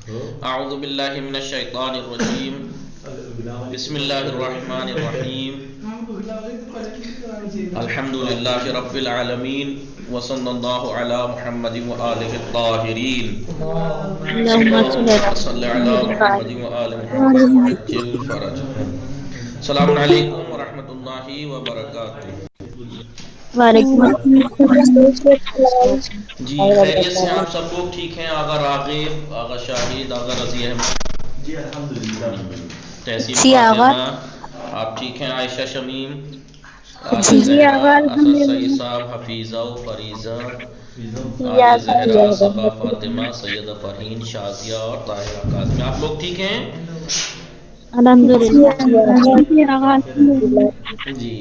اعوذ باللہ من الشیطان الرجیم بسم اللہ الرحمن الرحیم الحمد للہ رب العالمین وصلی اللہ علی محمد وآلہ الطاہرین صلی علی محمد وآل محمد عجل فرج. السلام علیکم ورحمۃ اللہ وبرکاتہ. وعلیکم السلام. جی خیریت سے آپ سب لوگ ٹھیک ہیں؟ آغا راغب، آغا شاہد، آغا رضی احمد. جی الحمدللہ. تحصیل جی آغا. فاطمہ آپ ٹھیک ہیں؟ عائشہ شمیم، آل جی زہرا، آغا اسد سعید الحمدللہ. صاحب، حفیظہ و فریضہ، جی آل آغا. زہرا، صبا فاطمہ، سیدہ فرحین، شازیہ اور طاہرہ قاسمی، آپ لوگ ٹھیک ہیں؟ الحمدللہ. جی آغا الحمدللہ. جی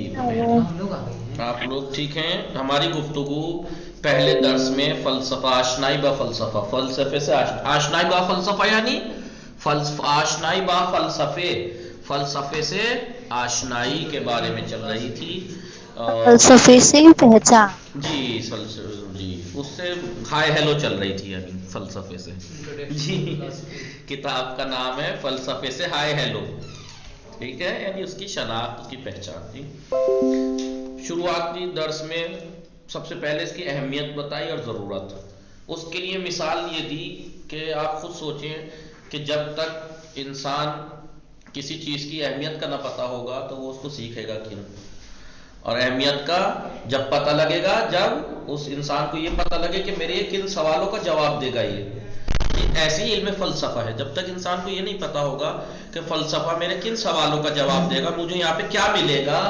آپ لوگ ٹھیک ہیں؟ ہماری گفتگو پہلے درس میں فلسفہ، آشنائی با فلسفہ، فلسفے سے آشنائی با فلسفہ یعنی آشنائی با فلسفے، فلسفے سے آشنائی کے بارے میں چل رہی تھی. فلسفے سے پہچان. جی جی اس سے ہائے ہیلو چل رہی تھی یعنی فلسفے سے. جی کتاب کا نام ہے فلسفے سے ہائے ہیلو، ٹھیک ہے، یعنی اس کی شناخت، اس کی پہچان تھی. شروعاتی درس میں سب سے پہلے اس کی اہمیت بتائی اور ضرورت. اس کے لیے مثال یہ دی کہ آپ خود سوچیں کہ جب تک انسان کسی چیز کی اہمیت کا نہ پتہ ہوگا تو وہ اس کو سیکھے گا کیوں؟ اور اہمیت کا جب پتہ لگے گا جب اس انسان کو یہ پتہ لگے کہ میرے یہ کن سوالوں کا جواب دے گا. یہ ایسے ہی علم فلسفہ ہے. جب تک انسان کو یہ نہیں پتہ ہوگا کہ فلسفہ میرے کن سوالوں کا جواب دے گا، مجھے یہاں پہ کیا ملے گا،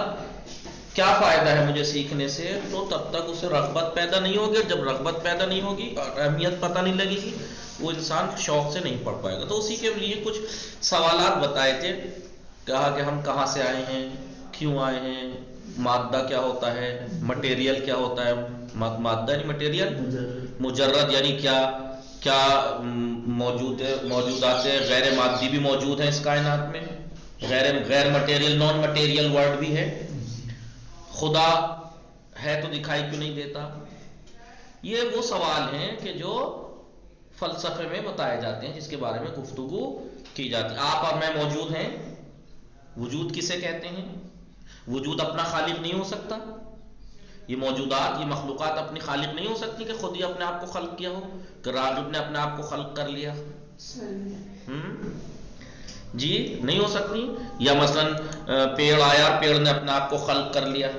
کیا فائدہ ہے مجھے سیکھنے سے، تو تب تک اسے رغبت پیدا نہیں ہوگی. جب رغبت پیدا نہیں ہوگی اور اہمیت پتہ نہیں لگے گی، وہ انسان شوق سے نہیں پڑھ پائے گا. تو اسی کے لیے کچھ سوالات بتائے تھے. کہا کہ ہم کہاں سے آئے ہیں، کیوں آئے ہیں، مادہ کیا ہوتا ہے، مٹیریل کیا ہوتا ہے، مادہ یعنی مٹیریل، مجرد یعنی کیا کیا موجود ہے، موجودات غیر مادی بھی موجود ہیں اس کائنات میں، غیر مٹیریل نان مٹیریل ورڈ بھی ہے. خدا ہے تو دکھائی کیوں نہیں دیتا. یہ وہ سوال ہیں کہ جو فلسفے میں بتائے جاتے ہیں، جس کے بارے میں گفتگو کی جاتی ہے. آپ اور میں موجود ہیں. وجود کسے کہتے ہیں؟ وجود اپنا خالق نہیں ہو سکتا. یہ موجودات، یہ مخلوقات اپنی خالق نہیں ہو سکتی کہ خود ہی اپنے آپ کو خلق کیا ہو، کہ راغب نے اپنے آپ کو خلق کر لیا. جی نہیں ہو سکتی. یا مثلا پیڑ آیا، پیڑ نے اپنے آپ کو خلق کر لیا،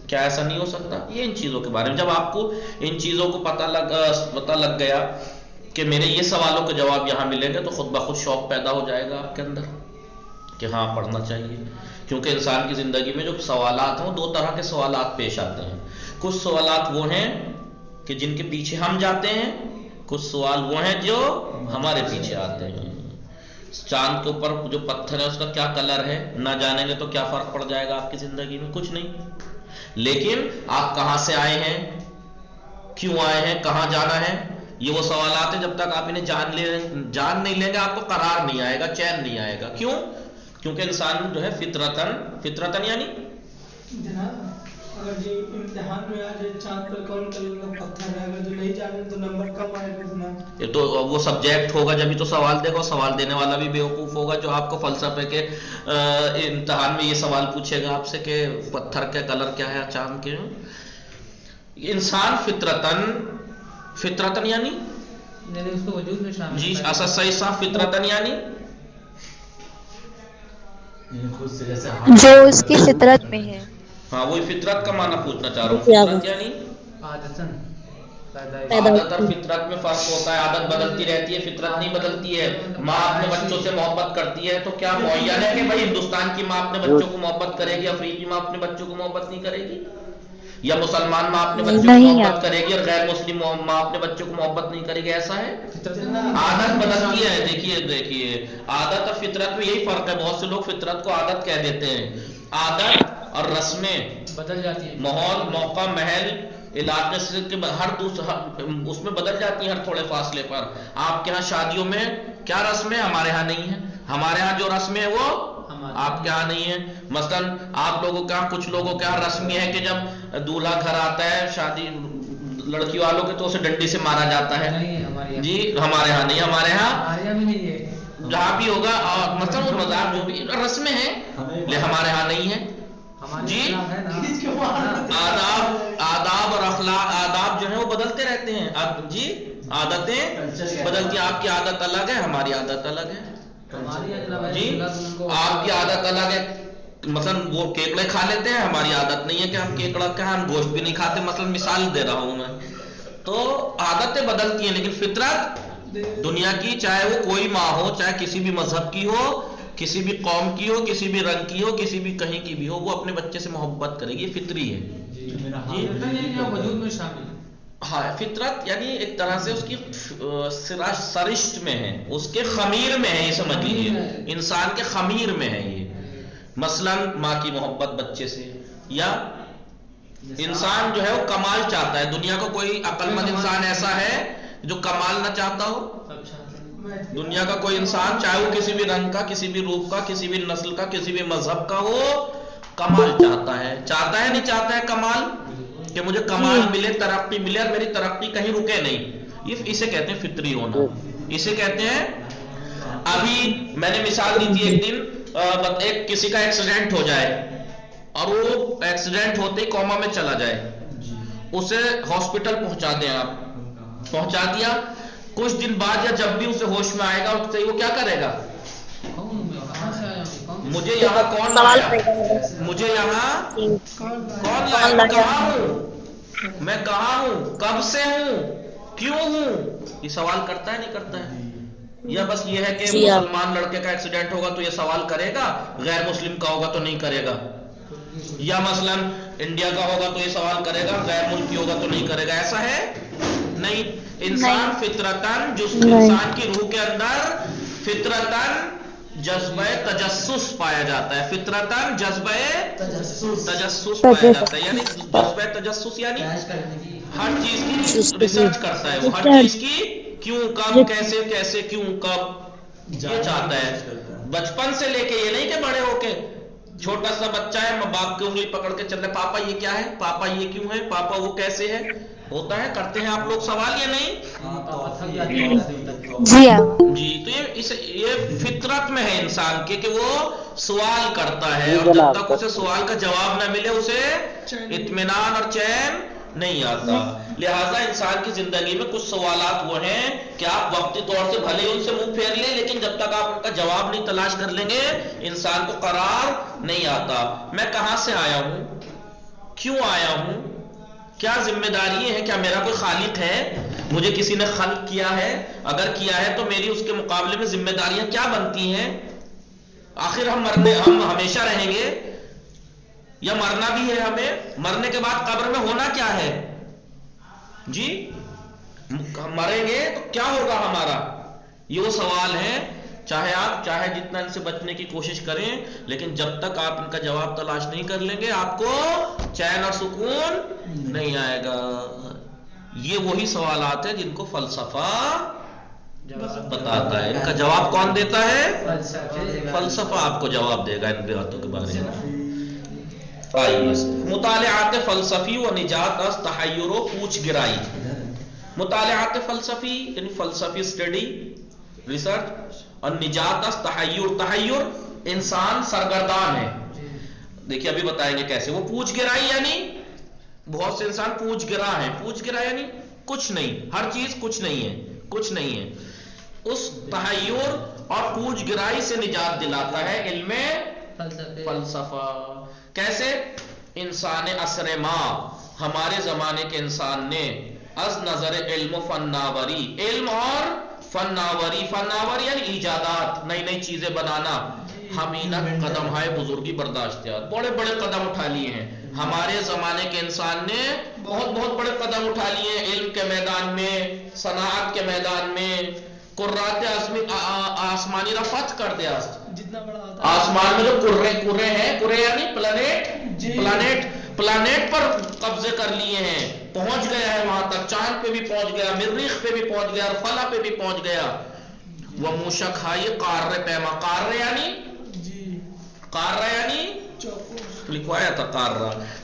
کیا ایسا نہیں ہو سکتا؟ یہ ان چیزوں کے بارے میں جب آپ کو ان چیزوں کو پتہ لگ گیا کہ میرے یہ سوالوں کے جواب یہاں ملیں گے، تو خود بخود شوق پیدا ہو جائے گا آپ کے اندر کہ ہاں پڑھنا چاہیے. کیونکہ انسان کی زندگی میں جو سوالات ہیں وہ دو طرح کے سوالات پیش آتے ہیں. کچھ سوالات وہ ہیں کہ جن کے پیچھے ہم جاتے ہیں، کچھ سوال وہ ہیں جو ہمارے پیچھے آتے ہیں. چاند کے اوپر جو پتھر ہے اس کا کیا کلر ہے، نہ جانیں گے تو کیا فرق پڑ جائے گا آپ کی زندگی میں؟ کچھ نہیں. لیکن آپ کہاں سے آئے ہیں، کیوں آئے ہیں، کہاں جانا ہے، یہ وہ سوالات ہیں. جب تک آپ انہیں جان نہیں لیں گے آپ کو قرار نہیں آئے گا، چین نہیں آئے گا. کیوں؟ کیونکہ انسان جو ہے فطرتاً یعنی جناب اگر جی امتحان میں آ جائے چاند پر کون کلر کا پتھر ہے، اگر جو نہیں جانے تو نمبر کم آئے گا جناب. یہ تو وہ سبجیکٹ ہوگا جبھی تو سوال دے گا. سوال دینے والا بھی بیوقوف ہوگا جو آپ کو فلسفے کے امتحان میں یہ سوال پوچھے گا آپ سے کہ پتھر کا کلر کیا ہے چاند کے. انسان فطرتاً یعنی اس کو وجود میں شامل جی اسد صحیح صاحب فطرتاً یعنی جو اس کی فطرت میں ہے. ہاں وہی فطرت کا معنی پوچھنا چاہ رہا ہوں. جی آغا. فطرت یعنی عادت اور پیدائش. فطرت میں فرق ہوتا ہے. عادت بدلتی رہتی ہے، فطرت نہیں بدلتی ہے. ماں اپنے بچوں سے محبت کرتی ہے تو کیا معین ہے کہ بھائی ہندوستان کی ماں اپنے بچوں کو محبت کرے گی، افریقی ماں اپنے بچوں کو محبت نہیں کرے گی؟ یا مسلمان ماں اپنے بچوں کو نہیں محبت آغا. کرے گی اور غیر مسلم ماں اپنے بچوں کو محبت نہیں کرے گی؟ ایسا ہے؟ عادت بدلتی ہے. دیکھیے عادت اور فطرت میں یہی فرق ہے. بہت سے لوگ فطرت کو عادت کہہ دیتے ہیں. عادت اور رسمیں بدل جاتی ہے، ماحول، موقع، محل، علاقے سے ہر اس میں بدل جاتی ہیں ہر تھوڑے فاصلے پر. آپ کے ہاں شادیوں میں کیا رسمیں ہمارے ہاں نہیں ہیں، ہمارے ہاں جو رسمیں وہ آپ کے ہاں نہیں ہیں. مثلا آپ لوگوں کے ہاں، کچھ لوگوں کے ہاں رسمی ہے کہ جب دولہا گھر آتا ہے شادی لڑکی والوں کے تو اسے ڈنڈی سے مارا جاتا ہے. جی ہمارے ہاں نہیں، ہمارے ہاں بھی نہیں ہے، جہاں بھی ہوگا اور مثلا وہ مذاق جو بھی رسمیں ہیں لیکن ہمارے ہاں نہیں ہے جی۔ آداب اور اخلاق، آداب جو ہے وہ بدلتے رہتے ہیں جی، عادتیں بدلتی ہیں، آپ کی عادت الگ ہے، ہماری عادت الگ ہے جی، آپ کی عادت الگ ہے، مثلا وہ کیکڑے کھا لیتے ہیں، ہماری عادت نہیں ہے کہ ہم کیکڑا کھائیں، ہم گوشت بھی نہیں کھاتے، مثلا مثال دے رہا ہوں میں، تو عادتیں بدلتی ہیں لیکن فطرت دنیا کی، چاہے وہ کوئی ماں ہو، چاہے کسی بھی مذہب کی ہو، کسی بھی قوم کی ہو، کسی بھی رنگ کی ہو، کسی بھی کہیں کی بھی ہو، وہ اپنے بچے سے محبت کرے گی، یہ فطری ہے جی۔ وجود میں شامل ہے، ہاں فطرت یعنی ایک طرح سے اس کی سرشت میں ہے، اس کے خمیر میں ہے، یہ سمجھ لیجیے انسان کے خمیر میں ہے یہ، مثلا ماں کی محبت بچے سے، یا انسان جو ہے وہ کمال چاہتا ہے، دنیا کا کوئی عقل مند انسان ایسا ہے جو کمال نہ چاہتا ہو؟ دنیا کا کوئی انسان چاہے وہ کسی بھی رنگ کا، کسی بھی روپ کا، کسی بھی نسل کا، کسی بھی مذہب کا ہو، کمال چاہتا ہے نہیں چاہتا ہے کمال، کہ مجھے کمال ملے، ترقی ملے اور میری ترقی کہیں رکے نہیں، یہ اسے کہتے ہیں فطری ہونا، اسے کہتے ہیں۔ ابھی میں نے مثال دی تھی ایک دن، ایک کسی کا ایکسیڈنٹ ہو جائے اور وہ ایکسیڈنٹ ہوتے ہی کوما میں چلا جائے، اسے ہاسپٹل پہنچا دیں آپ، پہنچا دیا، کچھ دن بعد یا جب بھی اسے ہوش میں آئے گا وہ کیا کرے گا؟ مجھے یہاں کون لایا، مجھے یہاں کون لایا، میں کہاں ہوں، میں کہاں ہوں، کب سے ہوں، کیوں ہوں، یہ سوال کرتا ہے نہیں کرتا ہے؟ یا بس یہ ہے کہ مسلمان لڑکے کا ایکسیڈنٹ ہوگا تو یہ سوال کرے گا، غیر مسلم کا ہوگا تو نہیں کرے گا، یا مثلا انڈیا کا ہوگا تو یہ سوال کرے گا، غیر ملکی ہوگا تو نہیں کرے گا، ایسا ہے نہیں۔ انسان فطرتاً، جو انسان کی روح کے اندر فطرتاً جذبہ تجسس پایا جاتا ہے، فطرتاً جذبہ تجسس پایا جاتا ہے، یعنی جذبہ تجسس یعنی ہر چیز کی ریسرچ کرتا ہے، وہ ہر چیز کی کیوں، کب، کیسے، کیسے، کیوں، کب، یہ چاہتا ہے بچپن سے لے کے، یہ نہیں کہ بڑے ہو کے، چھوٹا سا بچہ ہے باپ کی انگلی پکڑ کے چل رہا ہے، پاپا یہ کیا ہے، پاپا یہ کیوں ہے، پاپا وہ کیسے ہے، ہوتا ہے، کرتے ہیں آپ لوگ سوال یا نہیں جی؟ تو یہ فطرت میں ہے انسان کے کہ وہ سوال کرتا ہے، اور جب تک اسے سوال کا جواب نہ ملے اسے اطمینان اور چین نہیں آتا، لہٰذا انسان کی زندگی میں کچھ سوالات وہ ہیں کہ آپ وقتی طور سے بھلے ان سے منہ پھیر لیں، لیکن جب تک آپ ان کا جواب نہیں تلاش کر لیں گے انسان کو قرار نہیں آتا۔ میں کہاں سے آیا ہوں، کیوں آیا ہوں، کیا ذمہ داری ہے، کیا میرا کوئی خالق ہے، مجھے کسی نے خلق کیا ہے، اگر کیا ہے تو میری اس کے مقابلے میں ذمہ داریاں کیا بنتی ہیں، آخر ہم ہمیشہ رہیں گے یا مرنا بھی ہے ہمیں، مرنے کے بعد قبر میں ہونا کیا ہے جی، مریں گے تو کیا ہوگا ہمارا، یہ وہ سوال ہیں، چاہے جتنا ان سے بچنے کی کوشش کریں، لیکن جب تک آپ ان کا جواب تلاش نہیں کر لیں گے آپ کو چین اور سکون نہیں آئے گا۔ یہ وہی سوالات ہیں جن کو فلسفہ بتاتا ہے، ان کا جواب کون دیتا ہے؟ فلسفہ آپ کو جواب دے گا ان باتوں کے بارے میں۔ مطالعات فلسفی و نجات از تحیر و پوچھ گرائی، مطالعات فلسفی یعنی فلسفی اسٹڈی، ریسرچ، اور نجات از تحیر انسان سرگردان ہے، دیکھیے ابھی بتائیں گے کیسے، وہ پوچھ گرائی یعنی بہت سے انسان پوچھ گرا ہے، پوچھ گرا یعنی کچھ نہیں، ہر چیز کچھ نہیں ہے، کچھ نہیں ہے، اس تحیر اور پوچھ گرائی سے نجات دلاتا ہے علم فلسفہ۔ کیسے؟ انسان عصر ما، ہمارے زمانے کے انسان نے، از نظر علم و فناوری، علم اور فناوری، فناوری یعنی ایجادات، نئی نئی چیزیں بنانا، ہمینت قدم ہے بزرگی برداشتیات، بڑے بڑے قدم اٹھا لیے ہیں ہمارے زمانے کے انسان نے، بہت بہت بڑے قدم اٹھا لیے ہیں علم کے میدان میں، صنعت کے میدان میں، قرات آسمانی رفت کر دیا، جتنا بڑا آسمان میں جو کرے ہیں، کرے یعنی پلانیٹ پر قبضے کر لیے ہیں، پہنچ گیا ہے وہاں تک، چاند پہ بھی پہنچ گیا، مریخ پہ بھی پہنچ گیا، اور فلا پہ بھی پہنچ گیا، وہ موشک ہائی قارے پیما، قارے یعنی لکھوایا تھا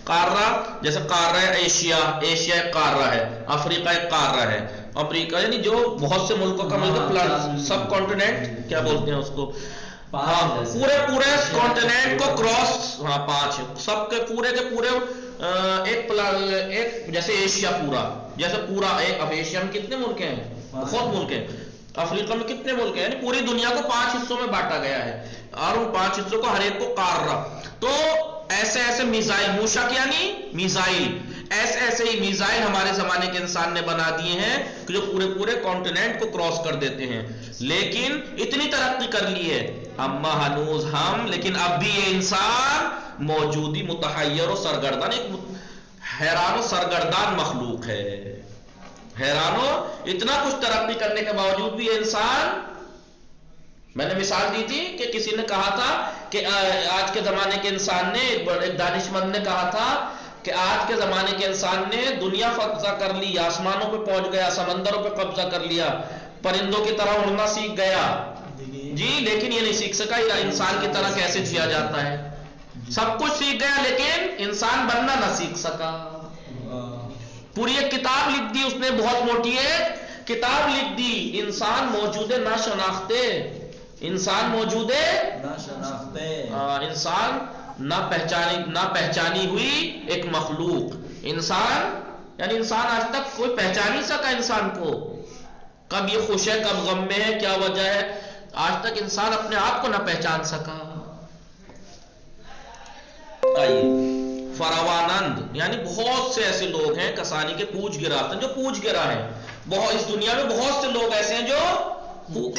قارہ، جیسے قارہ ایشیا ایک قارہ ہے، افریقہ ایک قارہ ہے، امریکہ یعنی جو بہت سے ملکوں کا ملک پلان سب کانٹیننٹ کیا بولتے ہیں اس کو، ہاں پورے کانٹیننٹ کو کراس، ہاں 5 سب کے پورے ایک جیسے ایشیا پورا ایک، اب ایشیا میں کتنے ملک ہیں، بہت ملک ہیں، افریقہ میں کتنے ملک ہیں، یعنی پوری دنیا کو 5 حصوں میں بانٹا گیا ہے اور ان 5 حصوں کو ہر ایک کو قارہ، تو ایسے میزائل، موشک یعنی میزائل، ایسے ہی میزائل ہمارے زمانے کے انسان نے بنا دیے ہیں کہ جو پورے کانٹیننٹ کو کراس کر دیتے ہیں، لیکن اتنی ترقی کر لی ہے اما ہنوز ہم، لیکن اب بھی یہ انسان موجودی متحیر و سرگردان، ایک حیران و سرگردان مخلوق ہے، اتنا کچھ ترقی کرنے کے باوجود بھی یہ انسان، میں نے مثال دی تھی کہ کسی نے کہا تھا کہ آج کے زمانے کے انسان نے، ایک دانشمند نے کہا تھا کہ آج کے زمانے کے انسان نے دنیا قبضہ کر لی، آسمانوں پہ پہنچ گیا، سمندروں پہ قبضہ کر لیا، پرندوں کی طرح اڑنا سیکھ گیا، جی لیکن یہ نہیں سیکھ سکا انسان کی طرح کیسے جیا جاتا ہے، سب کچھ سیکھ گیا لیکن انسان بننا نہ سیکھ سکا، پوری ایک کتاب لکھ دی اس نے، بہت موٹی ایک کتاب لکھ دی، انسان موجود نہ شناختے، انسان موجود نہ شناختے، انسان نہ پہچانی ہوئی ایک مخلوق، انسان یعنی انسان آج تک کوئی پہچان نہیں سکا انسان کو، کب یہ خوش ہے کب غم میں ہے، کیا وجہ ہے، آج تک انسان اپنے آپ کو نہ پہچان سکا۔ آئیے فراوانند یعنی بہت سے ایسے لوگ ہیں کسانی کے پوچھ گرا، جو پوچھ گرا ہیں، اس دنیا میں بہت سے لوگ ایسے ہیں جو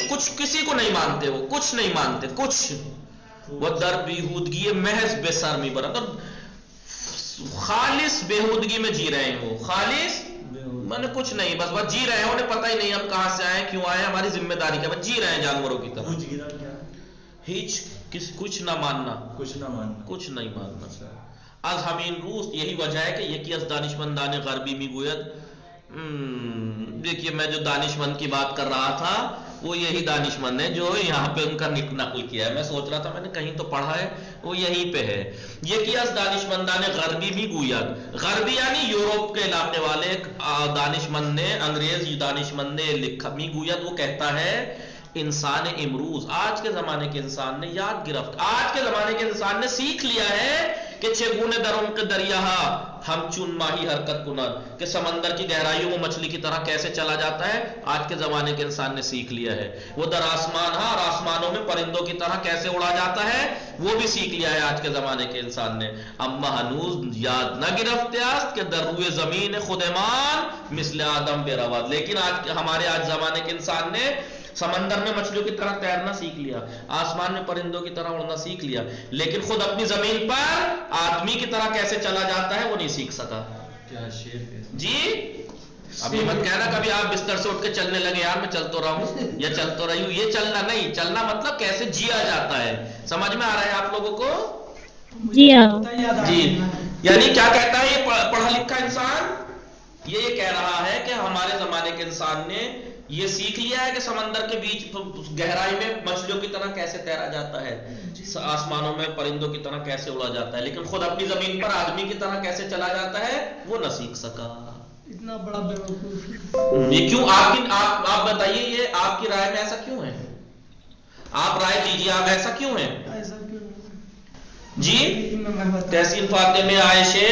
کچھ کسی کو نہیں مانتے، وہ کچھ نہیں مانتے، کچھ وہ در بیہودگی محض بے سرمی برابر، خالص بیہودگی میں جی رہے ہیں، وہ خالص میں نے کچھ نہیں، بس جی رہے ہیں، انہیں پتہ ہی نہیں ہم کہاں سے آئے، کیوں آئے، ہماری ذمہ داری کیا، بس جی رہے ہیں جانوروں کی طرح، کچھ نہ ماننا، کچھ نہیں ماننا۔ از ہمین روز یہی وجہ ہے کہ یکی از دانشمندان غربی می گوید، دیکھیے میں جو دانشمند کی بات کر رہا تھا وہ یہی دانشمند ہے جو یہاں پہ ان کا نقل کیا ہے، میں سوچ رہا تھا میں نے کہیں تو پڑھا ہے، وہ یہیں پہ ہے، یکی از دانشمندان غربی می گوید، غربی یعنی یوروپ کے علاقے والے ایک دانشمند نے، انگریز دانشمند نے لکھا، می گوید وہ کہتا ہے، انسان امروز، آج کے زمانے کے انسان نے یاد گرفت، آج کے زمانے کے انسان نے سیکھ لیا ہے کہ چگونے دروں کے دریا ہم چون ماہی حرکت کنند، کہ سمندر کی گہرائیوں میں مچھلی کی طرح کیسے چلا جاتا ہے، آج کے زمانے کے انسان نے سیکھ لیا ہے، وہ در آسمان اور آسمانوں میں پرندوں کی طرح کیسے اڑا جاتا ہے وہ بھی سیکھ لیا ہے آج کے زمانے کے انسان نے، اما ہنوز یاد نہ گرفتے است کہ در روئے زمین خودمان مثل آدم بے رواد، لیکن ہمارے آج زمانے کے انسان نے سمندر میں مچھلیوں کی طرح تیرنا سیکھ لیا، آسمان میں پرندوں کی طرح اڑنا سیکھ لیا، لیکن خود اپنی زمین پر آدمی کی طرح کیسے چلا جاتا ہے وہ نہیں سیکھ سکا۔ جی ابھی مت کہنا کبھی آپ بستر سے اٹھ کے چلنے لگے یار میں چل تو رہا ہوں یا چل تو رہی ہوں، یہ چلنا نہیں، چلنا مطلب کیسے جیا جاتا ہے، سمجھ میں آ رہا ہے آپ لوگوں کو؟ جی ہاں جی یعنی کیا کہتا ہے یہ پڑھا لکھا انسان، یہ کہہ رہا ہے کہ ہمارے زمانے کے انسان نے یہ سیکھ لیا ہے کہ سمندر کے بیچ گہرائی میں مچھلیوں کی طرح کیسے تیرا جاتا ہے، آسمانوں میں پرندوں کی طرح کیسے اڑا جاتا ہے، لیکن خود اپنی زمین پر آدمی کی طرح کیسے چلا جاتا ہے وہ نہ سیکھ سکا۔ اتنا بڑا بیوقوف یہ کیوں، آپ بتائیے یہ آپ کی رائے میں ایسا کیوں ہے، آپ رائے دیجیے، آپ ایسا کیوں ہے؟ ایسا کیوں جی تحسین فاطمہ، عائشہ،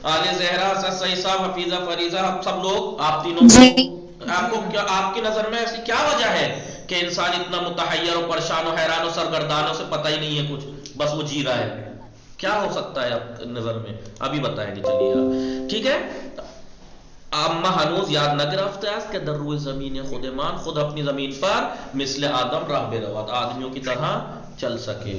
آل زہرا، حسن سعید صاحب، حفیظہ، فریضہ، سب لوگ، آپ تینوں آپ کو کیا، آپ کی نظر میں ایسی کیا وجہ ہے کہ انسان اتنا متحیر و پریشان و حیران و سرگردان، سے پتہ ہی نہیں ہے کچھ، بس وہ جی رہا ہے، کیا ہو سکتا ہے آپ نظر میں، ابھی بتائیں گے، چلیے آپ ٹھیک ہے۔ اما ہنوز یاد نہ گرفت است کہ در روئے زمین خودمان، خود اپنی زمین پر مثل آدم راہ بے رواد، آدمیوں کی طرح چل سکے۔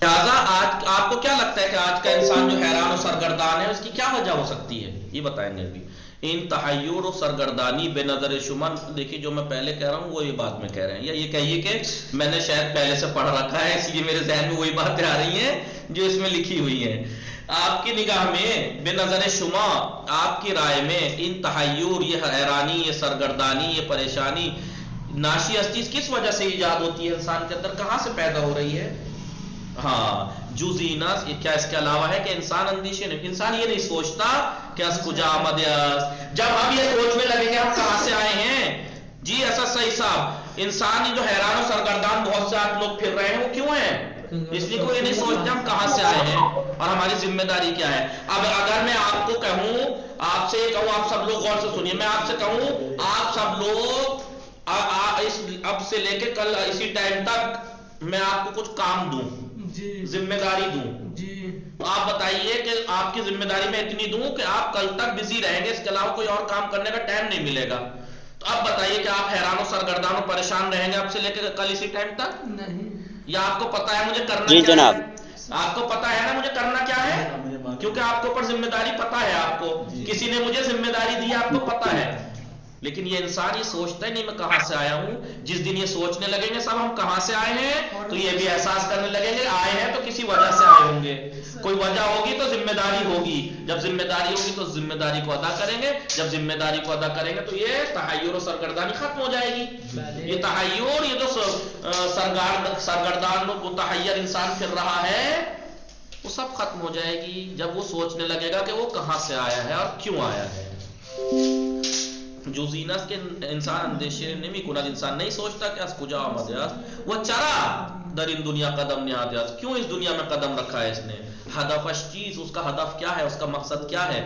لہٰذا آج آپ کو کیا لگتا ہے کہ آج کا انسان جو حیران و سرگردان ہے اس کی کیا وجہ ہو سکتی ہے، یہ بتائیں گے ابھی۔ ان تحیر و سرگردانی بے نظر شمن، دیکھیے جو میں پہلے کہہ رہا ہوں وہ یہ بات میں کہہ رہے ہیں، یا یہ کہیے کہ میں نے شاید پہلے سے پڑھ رکھا ہے اس لیے میرے ذہن میں وہی باتیں آ رہی ہیں جو اس میں لکھی ہوئی ہیں۔ آپ کی نگاہ میں بے نظر شما، آپ کی رائے میں ان تحیر، یہ حیرانی، یہ سرگردانی، یہ پریشانی ناشی اس چیز کس وجہ سے ایجاد ہوتی ہے انسان کے اندر، کہاں سے پیدا ہو رہی ہے؟ ہاں جوزینس کیا اس کے علاوہ ہے کہ انسان اندیشے نہیں، انسان یہ نہیں سوچتا کہ اس کجا آمد است، جب ہم یہ سوچنے لگیں گے ہم کہاں سے آئے ہیں، جی ایسا صحیح صاحب انسان ہی جو حیران و سرگردان بہت سے آپ لوگ پھر رہے ہیں وہ کیوں ہیں؟ اس لیے کوئی یہ نہیں سوچتے ہم کہاں سے آئے ہیں اور ہماری ذمہ داری کیا ہے۔ اب اگر میں آپ کو کہوں، آپ سے کہوں، آپ سب لوگ غور سے سنیے، میں آپ سے کہوں آپ سب لوگ اب سے لے کے کل اسی ٹائم تک میں آپ کو کچھ کام دوں، جی ذمہ داری دوں، جی تو آپ بتائیے کہ آپ کی ذمہ داری میں اتنی دوں کہ آپ کل تک بزی رہیں گے، اس کے علاوہ کوئی اور کام کرنے کا ٹائم نہیں ملے گا، تو اب بتائیے کہ آپ حیران و سرگردان و پریشان رہیں گے اب سے لے کے کل اسی ٹائم تک؟ نہیں، یا آپ کو پتا ہے مجھے کرنا جی کیا جناب۔ ہے؟ آپ کو پتا ہے نا مجھے کرنا کیا ہے، کیونکہ آپ کے اوپر ذمہ داری پتا ہے، آپ کو کسی نے مجھے ذمہ داری دی، آپ کو پتا ہے، لیکن یہ انسان یہ سوچتا ہی نہیں میں کہاں سے آیا ہوں۔ جس دن یہ سوچنے لگیں گے سب ہم کہاں سے آئے ہیں، تو یہ بھی احساس کرنے لگیں گے آئے ہیں تو کسی وجہ سے آئے ہوں گے، کوئی وجہ ہوگی تو ذمہ داری ہوگی، جب ذمہ داری ہوگی تو ذمہ داری کو ادا کریں گے، جب ذمہ داری کو ادا کریں گے تو یہ تحیر و سرگردانی ختم ہو جائے گی، یہ تحیر، یہ جو سرگردان متحیر انسان پھر رہا ہے وہ سب ختم ہو جائے گی جب وہ سوچنے لگے گا کہ وہ کہاں سے آیا ہے اور کیوں آیا ہے۔ جو زینت کے انسان اندیشے نمی کند، انسان نہیں سوچتا کہ اس کجا آمد است، وہ چرا در ان دنیا قدم نہاد است، کیوں اس دنیا میں قدم رکھا ہے اس نے، ہدفش چیز، اس کا ہدف کیا ہے، اس کا مقصد کیا ہے،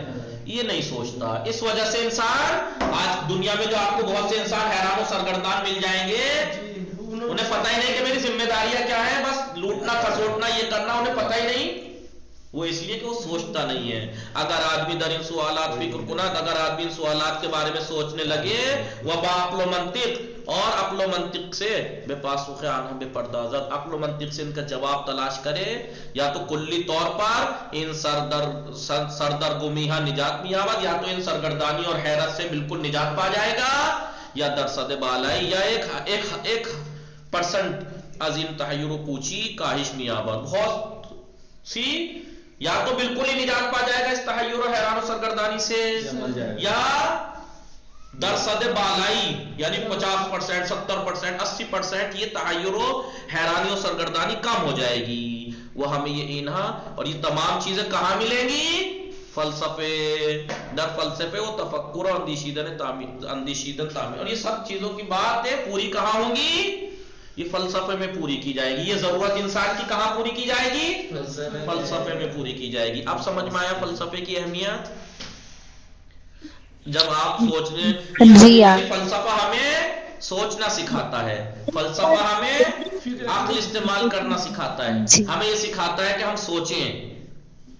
یہ نہیں سوچتا۔ اس وجہ سے انسان آج دنیا میں جو آپ کو بہت سے انسان حیران و سرگردان مل جائیں گے، انہیں پتہ ہی نہیں کہ میری ذمہ داریاں کیا ہیں، بس لوٹنا کھسوٹنا یہ کرنا، انہیں پتہ ہی نہیں، وہ اس لیے کہ وہ سوچتا نہیں ہے۔ اگر آدمی در ان سوالات فکر کند، اگر آدمی ان سوالات کے بارے میں سوچنے لگے، وبا عقل و منطق، اور عقل و منطق سے بے پاسخ آنہ بے پردازت، عقل و منطق سے ان کا جواب تلاش کرے، یا تو کلی طور پر ان سردرگمیہ نجات میابد، یا تو ان سرگردانی اور حیرت سے بالکل نجات پا جائے گا، یا در صد بالائی، یا ایک پرسنٹ عظیم تحیر و پوچھی کاہش میابد، بہت سی، یا تو بالکل ہی نجات پا جائے گا اس تحیر و حیران و سرگردانی سے، یا درصد بالائی یعنی 50%، 70%، 80% یہ تحیر و حیرانی و سرگردانی کم ہو جائے گی۔ وہ ہمیں یہ انہا اور یہ تمام چیزیں کہاں ملیں گی؟ فلسفے، در فلسفے و تفکر و اندیشیدن تعمیر، اور یہ سب چیزوں کی باتیں پوری کہاں ہوں گی؟ یہ فلسفے میں پوری کی جائے گی۔ یہ ضرورت انسان کی کہاں پوری کی جائے گی؟ فلسفے میں پوری کی جائے گی۔ اب سمجھ میں آیا فلسفے کی اہمیت؟ جب آپ سوچنے، فلسفہ ہمیں سوچنا سکھاتا ہے، فلسفہ ہمیں عقل استعمال کرنا سکھاتا ہے، ہمیں یہ سکھاتا ہے کہ ہم سوچیں،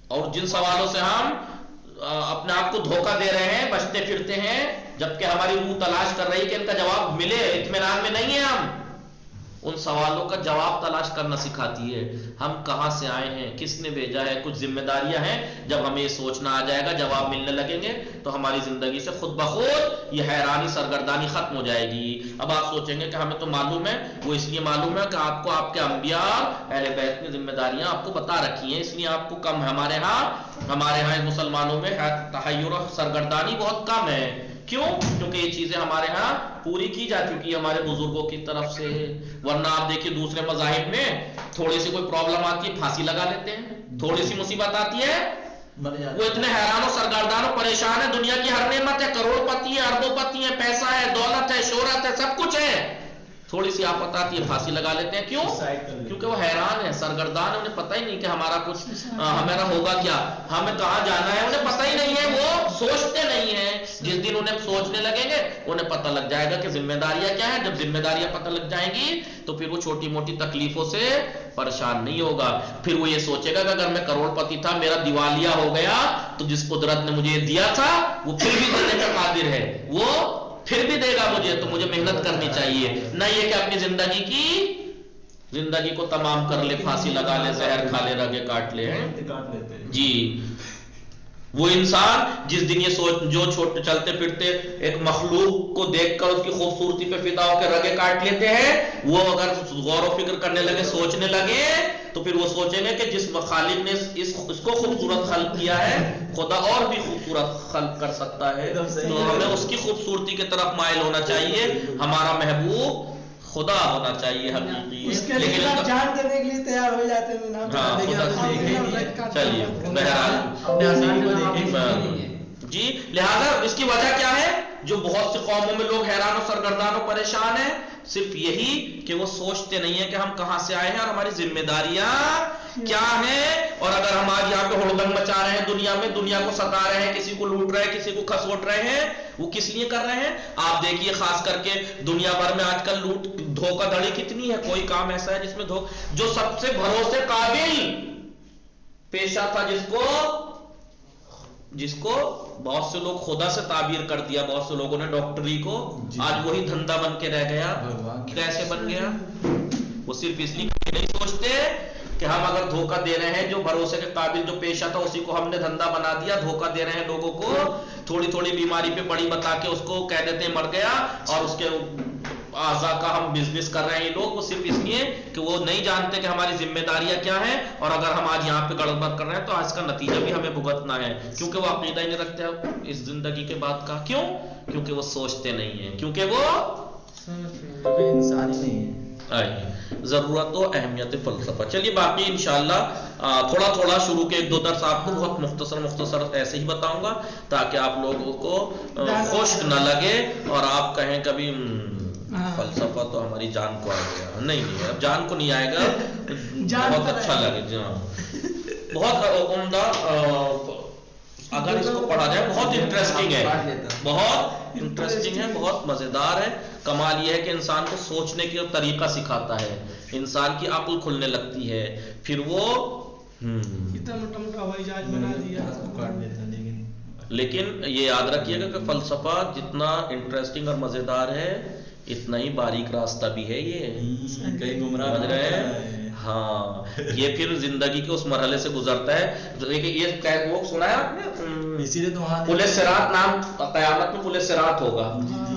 اور جن سوالوں سے ہم اپنے آپ کو دھوکہ دے رہے ہیں، بچتے پھرتے ہیں، جبکہ ہماری روح تلاش کر رہی ہے کہ ان کا جواب ملے، اطمینان میں نہیں ہے، ہم ان سوالوں کا جواب تلاش کرنا سکھاتی ہے۔ ہم کہاں سے آئے ہیں، کس نے بھیجا ہے، کچھ ذمہ داریاں ہیں، جب ہمیں یہ سوچنا آ جائے گا، جواب ملنے لگیں گے، تو ہماری زندگی سے خود بخود یہ حیرانی سرگردانی ختم ہو جائے گی۔ اب آپ سوچیں گے کہ ہمیں تو معلوم ہے، وہ اس لیے معلوم ہے کہ آپ کو آپ کے انبیاء اہل بیت نے ذمہ داریاں آپ کو بتا رکھی ہیں، اس لیے آپ کو کم ہے۔ ہمارے ہاں مسلمانوں میں تحیر و سرگردانی بہت کم ہے۔ کیوں؟ کیونکہ یہ چیزیں ہمارے ہاں پوری کی جا چکی ہے ہمارے بزرگوں کی طرف سے، ورنہ آپ دیکھیے دوسرے مذاہب میں تھوڑی سی کوئی پرابلم آتی ہے پھانسی لگا لیتے ہیں، تھوڑی سی مصیبت آتی ہے وہ اتنے حیران و سرگردان و پریشان ہے، دنیا کی ہر نعمت ہے، کروڑ پتی ہے، اربوں پتی ہے، پیسہ ہے، دولت ہے، شہرت ہے، سب کچھ ہے، تھوڑی سی آفت آتی ہے پھانسی لگا لیتے ہیں۔ کیوں؟ کیونکہ وہ حیران ہے، سرگردان ہے، انہیں پتہ ہی نہیں کہ ہمارا کچھ ہمارا ہوگا کیا، ہمیں کہاں جانا ہے، انہیں پتہ ہی نہیں ہے، وہ سوچتے نہیں ہیں۔ جس دن انہیں سوچنے لگیں گے انہیں پتہ لگ جائے گا کہ ذمہ داریاں کیا ہیں، جب ذمہ داریاں پتہ لگ جائیں گی تو پھر وہ چھوٹی موٹی تکلیفوں سے پریشان نہیں ہوگا، پھر وہ یہ سوچے گا کہ اگر میں کروڑ پتی تھا، میرا دیوالیہ ہو گیا، تو جس قدرت نے مجھے دیا تھا وہ پھر بھی دینے کا قادر ہے، وہ پھر بھی دے گا مجھے، تو مجھے محنت کرنی چاہیے، نہ یہ کہ اپنی زندگی کو تمام کر لے، پھانسی لگا لے، زہر کھا لے، رگے کاٹ لے۔ جی وہ انسان جس دن یہ جو چھوٹے چلتے پھرتے ایک مخلوق کو دیکھ کر اس کی خوبصورتی پہ فدا ہو کے رگے کاٹ لیتے ہیں، وہ اگر غور و فکر کرنے لگے، سوچنے لگے، تو پھر وہ سوچیں گے کہ جس خالق نے اس کو خوبصورت خلق کیا ہے، خدا اور بھی خوبصورت خلق کر سکتا ہے، تو ہمیں اس کی خوبصورتی کی طرف مائل ہونا چاہیے۔ ہمارا محبوب خدا ہونا چاہیے حقیقی، اس کے لیکن لیے جان دینے کے لیے تیار ہو جاتے ہیں جناب. ہاں خدا چلیے بہرحال جی. لہذا اس کی وجہ کیا ہے؟ جو بہت سی قوموں میں لوگ حیران و سرگردان و پریشان ہیں، صرف یہی کہ وہ سوچتے نہیں ہیں کہ ہم کہاں سے آئے ہیں اور ہماری ذمہ داریاں کیا ہیں. اور اگر ہم آج یہاں پہ ہڑدنگ مچا رہے ہیں دنیا میں، دنیا کو ستا رہے ہیں، کسی کو لوٹ رہے ہیں، کسی کو کھسوٹ رہے ہیں، وہ کس لیے کر رہے ہیں؟ آپ دیکھیے خاص کر کے دنیا بھر میں آج کل لوٹ دھوکہ دھڑی کتنی ہے. کوئی کام ایسا ہے جس میں جو سب سے بھروسے قابل پیشہ تھا، جس کو بہت سے لوگ خدا سے تعبیر کر دیا، بہت سے لوگوں نے ڈاکٹری کو، آج وہی دھندا بن کے رہ گیا. کیسے بن گیا؟ وہ صرف اس لیے نہیں سوچتے کہ ہم اگر دھوکہ دے رہے ہیں، جو بھروسے کے قابل جو پیشہ تھا اسی کو ہم نے دھندا بنا دیا، دھوکہ دے رہے ہیں لوگوں کو، تھوڑی تھوڑی بیماری پہ بڑی بتا کے اس کو کہہ دیتے ہیں مر گیا، اور اس کے اعضاء کا ہم بزنس کر رہے ہیں. یہ لوگ وہ صرف اس لیے کہ وہ نہیں جانتے کہ ہماری ذمہ داریاں کیا ہیں، اور اگر ہم آج یہاں پہ گڑبڑ کر رہے ہیں تو آج کا نتیجہ بھی ہمیں بھگتنا ہے، کیونکہ وہ عقیدہ ہی نہیں رکھتے اس زندگی کے بعد کا. کیوں؟ کیونکہ وہ سوچتے نہیں ہیں، کیونکہ وہ انسان ہی نہیں ہے. ضرورت و اہمیت فلسفہ. چلیے باقی انشاءاللہ تھوڑا تھوڑا شروع کے 1-2 درس آپ کو بہت مختصر ایسے ہی بتاؤں گا، تاکہ آپ لوگوں کو خشک نہ لگے اور آپ کہیں کبھی فلسفہ تو ہماری جان کو آ گیا. نہیں اب جان کو نہیں آئے گا، بہت اچھا لگے. بہت عمدہ، اگر اس کو پڑھا جائے بہت انٹرسٹنگ ہے، بہت انٹرسٹنگ ہے، بہت مزیدار ہے. کمال یہ ہے کہ انسان کو سوچنے کی طریقہ سکھاتا ہے، انسان کی عقل کھلنے لگتی ہے، پھر وہ اتنا موٹا موٹا ہوائی جہاز بنا دیا. لیکن یہ یاد رکھیے گا کہ فلسفہ جتنا انٹرسٹنگ اور مزیدار ہے اتنا ہی باریک راستہ بھی ہے. یہ کہیں گمراہ سمجھ رہے ہیں؟ ہاں، یہ پھر زندگی کے اس مرحلے سے گزرتا ہے. یہ وہ سنا ہے آپ نے، اسی لیے تو وہاں پل صراط نام، قیامت میں پل صراط ہوگا،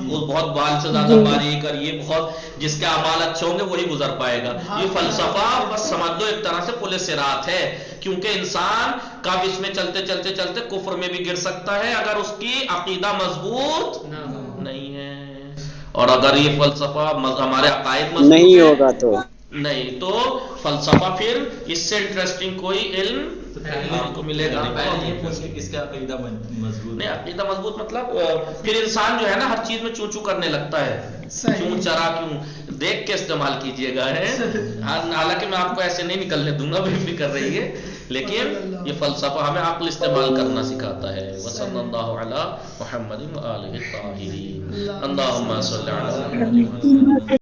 وہ بہت بال سے زیادہ باریک، اور یہ بہت جس کے اعمال اچھے ہوں گے وہی گزر پائے گا. یہ فلسفہ بس سمجھ دو ایک طرح سے پل صراط ہے، کیونکہ انسان کب اس میں چلتے چلتے چلتے کفر میں بھی گر سکتا ہے اگر اس کی عقیدہ مضبوط نہیں ہے. اور اگر یہ فلسفہ ہمارے عقائد مضبوط نہیں ہوگا تو فلسفہ پھر اس سے انٹرسٹنگ کوئی علم آپ کو ملے گا نہیں. اس کا عقیدہ مضبوط نہیں، عقیدہ مضبوط مطلب پھر انسان جو ہے نا ہر چیز میں چوں چوں کرنے لگتا ہے. کیوں چرا کیوں دیکھ کے استعمال کیجئے گا. حالانکہ میں آپ کو ایسے نہیں نکلنے دوں گا، بے فکر رہیے، لیکن یہ فلسفہ ہمیں عقل استعمال کرنا سکھاتا ہے. وصلی اللہ علی محمد و آلہ الطاہرین. اللہم صلی علی محمد.